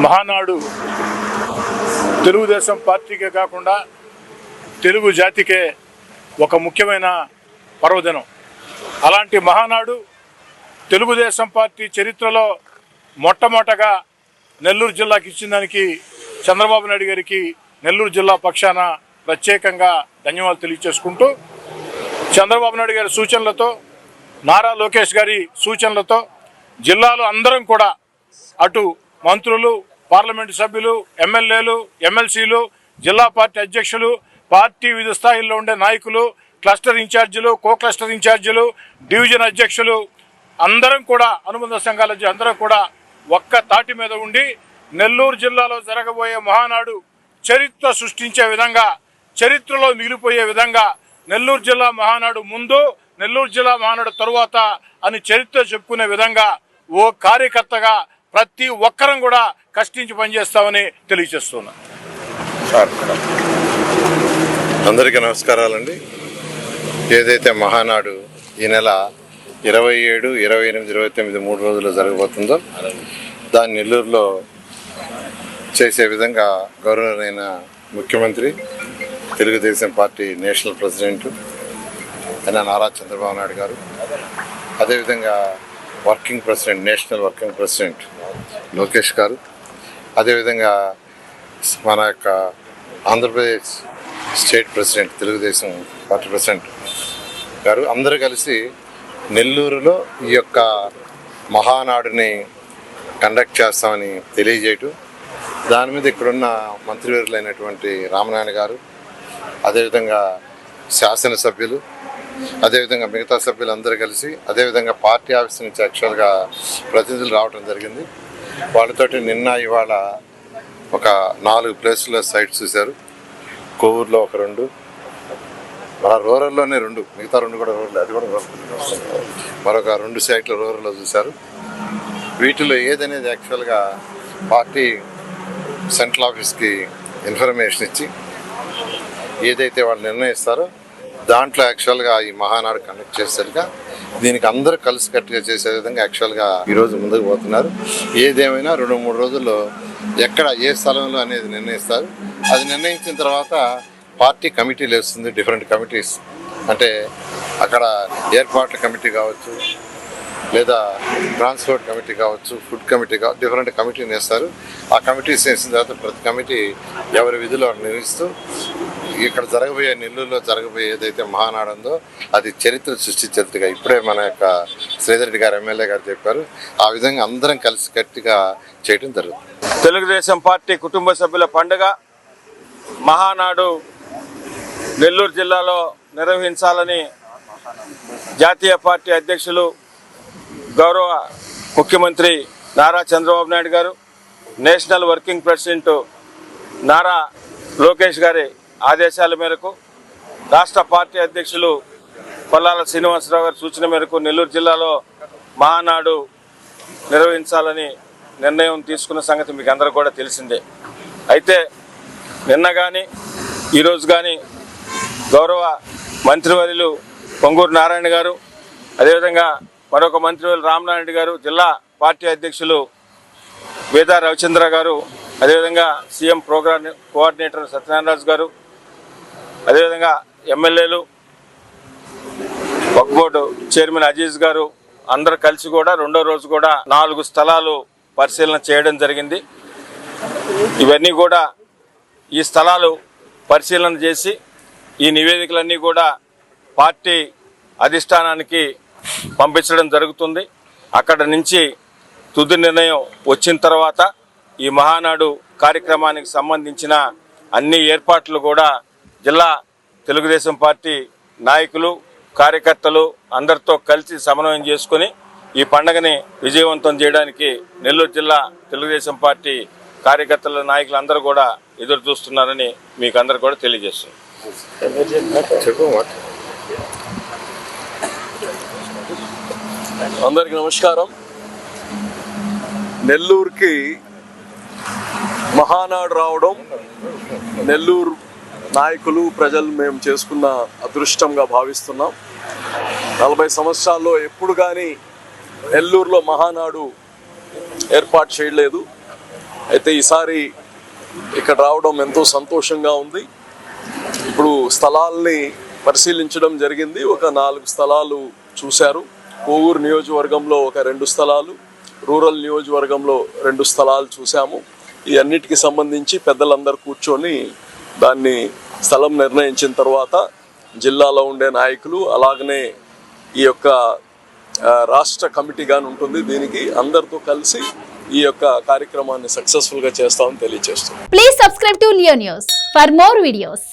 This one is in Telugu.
మహానాడు తెలుగుదేశం పార్టీకే కాకుండా తెలుగు జాతికే ఒక ముఖ్యమైన పర్వదినం. అలాంటి మహానాడు తెలుగుదేశం పార్టీ చరిత్రలో మొట్టమొదటగా నెల్లూరు జిల్లాకి ఇచ్చిన దానికి చంద్రబాబు నాయుడు గారికి నెల్లూరు జిల్లా పక్షాన ప్రత్యేకంగా ధన్యవాదాలు తెలియజేసుకుంటూ, చంద్రబాబు నాయుడు గారి సూచనలతో, నారా లోకేష్ గారి సూచనలతో జిల్లాలో అందరం కూడా అటు మంత్రులు, పార్లమెంటు సభ్యులు, ఎమ్మెల్యేలు, ఎమ్మెల్సీలు, జిల్లా పార్టీ అధ్యక్షులు, పార్టీ వివిధ స్థాయిల్లో ఉండే నాయకులు, క్లస్టర్ ఇన్ఛార్జీలు, కో క్లస్టర్ ఇన్ఛార్జీలు, డివిజన్ అధ్యక్షులు అందరం కూడా, అనుబంధ సంఘాల అందరం కూడా ఒక్క తాటి మీద ఉండి నెల్లూరు జిల్లాలో జరగబోయే మహానాడు చరిత్ర సృష్టించే విధంగా, చరిత్రలో మిగిలిపోయే విధంగా, నెల్లూరు జిల్లా మహానాడు ముందు, నెల్లూరు జిల్లా మహానాడు తరువాత అని చరిత్ర చెప్పుకునే విధంగా ఓ కార్యకర్తగా ప్రతి ఒక్కరం కూడా కష్టించి పనిచేస్తామని తెలియజేస్తున్నా. అందరికీ నమస్కారాలండి. ఏదైతే మహానాడు ఈ నెల 27, 28, 29 3 రోజుల్లో జరగబోతుందో దాన్ని నెల్లూరులో చేసే విధంగా గౌరవనీయ ముఖ్యమంత్రి, తెలుగుదేశం పార్టీ నేషనల్ ప్రెసిడెంట్ అయిన నారా చంద్రబాబు నాయుడు గారు, అదేవిధంగా working president, national working president Lokesh గారు, అదేవిధంగా మన యొక్క Andhra Pradesh state president, Telugu Desam party president గారు అందరూ కలిసి నెల్లూరులో ఈ యొక్క మహానాడుని కండక్ట్ చేస్తామని తెలియజేయటం, దాని మీద ఇక్కడున్న మంత్రివర్యులైనటువంటి రామనారాయణ గారు, అదేవిధంగా శాసనసభ్యులు, అదేవిధంగా మిగతా సభ్యులు అందరూ కలిసి, అదేవిధంగా పార్టీ ఆఫీస్ నుంచి యాక్చువల్గా ప్రతినిధులు రావడం జరిగింది. వాళ్ళతోటి నిన్న ఇవాళ ఒక 4 ప్లేసుల్లో సైట్స్ చూశారు. కొవ్వూరులో ఒక 2, మన రూరల్లోనే 2, మిగతా 2 కూడా రూరల్, అది కూడా మరొక 2 సైట్లు రూరల్లో చూశారు. వీటిలో ఏదనేది యాక్చువల్గా పార్టీ సెంట్రల్ ఆఫీస్కి ఇన్ఫర్మేషన్ ఇచ్చి ఏదైతే వాళ్ళు నిర్ణయిస్తారో దాంట్లో యాక్చువల్గా ఈ మహానాడు కండక్ట్ చేసేట్టుగా, దీనికి అందరూ కలిసికట్టుగా చేసే విధంగా యాక్చువల్గా ఈరోజు ముందుకు పోతున్నారు. ఏదేమైనా 2-3 రోజుల్లో ఎక్కడ ఏ స్థలంలో అనేది నిర్ణయిస్తారు. అది నిర్ణయించిన తర్వాత పార్టీ కమిటీలు వేస్తుంది, డిఫరెంట్ కమిటీస్. అంటే అక్కడ ఏర్పాట్ల కమిటీ కావచ్చు, లేదా ట్రాన్స్పోర్ట్ కమిటీ కావచ్చు, ఫుడ్ కమిటీ కావచ్చు, డిఫరెంట్ కమిటీని వేస్తారు. ఆ కమిటీస్ వేసిన తర్వాత ప్రతి కమిటీ ఎవరి విధులు నిర్వహిస్తూ ఇక్కడ జరగబోయే, నెల్లూరులో జరగబోయే ఏదైతే మహానాడు ఉందో అది చరిత్ర సృష్టించేట్టుగా ఇప్పుడే మన యొక్క శ్రీధర్ రెడ్డి గారు, ఎమ్మెల్యే గారు చెప్పారు. ఆ విధంగా అందరం కలిసి గట్టిగా చేయడం జరుగుతుంది. తెలుగుదేశం పార్టీ కుటుంబ సభ్యుల పండుగ మహానాడు నెల్లూరు జిల్లాలో నిర్వహించాలని జాతీయ పార్టీ అధ్యక్షులు, గౌరవ ముఖ్యమంత్రి నారా చంద్రబాబు నాయుడు గారు, national working president Nara Lokesh గారి ఆదేశాల మేరకు, రాష్ట్ర పార్టీ అధ్యక్షులు పల్లాల శ్రీనివాసరావు గారి సూచన మేరకు నెల్లూరు జిల్లాలో మహానాడు నిర్వహించాలని నిర్ణయం తీసుకున్న సంగతి మీకు అందరూ కూడా తెలిసిందే. అయితే నిన్న కానీ ఈరోజు కానీ గౌరవ మంత్రివర్యులు పొంగూరు నారాయణ గారు, అదేవిధంగా మరొక మంత్రివర్యులు రామనారాయణ గారు, జిల్లా పార్టీ అధ్యక్షులు వేదా రవిచంద్ర గారు, అదేవిధంగా సీఎం ప్రోగ్రామ్ కోఆర్డినేటర్ సత్యనారాయణ గారు, అదేవిధంగా ఎమ్మెల్యేలు, వక్ఫ్ బోర్డు చైర్మన్ అజీజ్ గారు అందరూ కలిసి కూడా 2వ రోజు కూడా 4 స్థలాలు పరిశీలన చేయడం జరిగింది. ఇవన్నీ కూడా ఈ స్థలాలు పరిశీలన చేసి ఈ నివేదికలన్నీ కూడా పార్టీ అధిష్టానానికి పంపించడం జరుగుతుంది. అక్కడ నుంచి తుది నిర్ణయం వచ్చిన తర్వాత ఈ మహానాడు కార్యక్రమానికి సంబంధించిన అన్ని ఏర్పాట్లు కూడా జిల్లా తెలుగుదేశం పార్టీ నాయకులు, కార్యకర్తలు అందరితో కలిసి సమన్వయం చేసుకుని ఈ పండుగని విజయవంతం చేయడానికి నెల్లూరు జిల్లా తెలుగుదేశం పార్టీ కార్యకర్తల నాయకులు అందరూ కూడా ఎదురు చూస్తున్నారని మీకు అందరూ కూడా తెలియజేస్తున్నారు. అందరికీ నమస్కారం. నెల్లూరుకి మహానాడు రావడం నెల్లూరు నాయకులు, ప్రజలు మేము చేసుకున్న అదృష్టంగా భావిస్తున్నాం. 40 సంవత్సరాల్లో ఎప్పుడు కానీ నెల్లూరులో మహానాడు ఏర్పాటు చేయలేదు. అయితే ఈసారి ఇక్కడ రావడం ఎంతో సంతోషంగా ఉంది. ఇప్పుడు స్థలాల్ని పరిశీలించడం జరిగింది. ఒక 4 స్థలాలు చూశారు. కోవూరు నియోజకవర్గంలో ఒక 2 స్థలాలు, రూరల్ నియోజకవర్గంలో 2 స్థలాలు చూసాము. ఈ అన్నిటికి సంబంధించి పెద్దలందరూ కూర్చొని దాన్ని స్థలం నిర్ణయించిన తర్వాత జిల్లాలో ఉండే నాయకులు అలాగనే ఈ యొక్క రాష్ట్ర కమిటీగాని ఉంటుంది, దీనికి అందరితో కలిసి ఈ యొక్క కార్యక్రమాన్ని సక్సెస్ఫుల్ గా చేస్తామని తెలియజేస్తున్నాం. Please subscribe to Leo news for more videos.